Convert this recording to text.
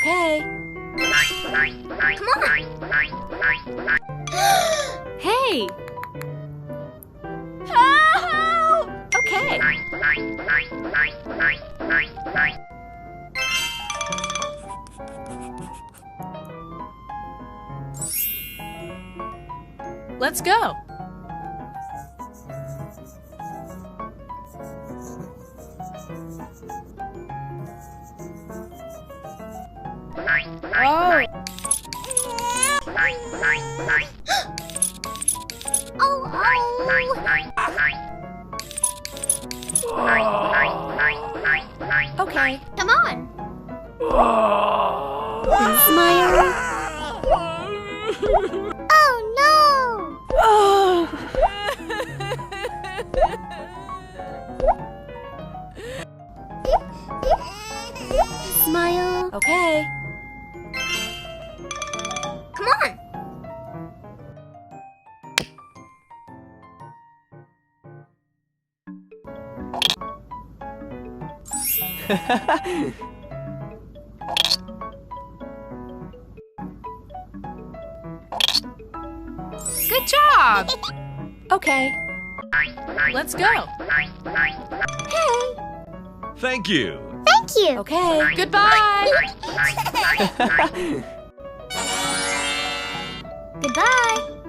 Okay. Come on. Hey! Help! Okay. Let's go. Oh. Okay. Come on. Smile. Oh no. Smile. Okay. Come on. Good job. Okay. Let's go. Hey. Thank you. Thank you. Okay. Goodbye. Goodbye.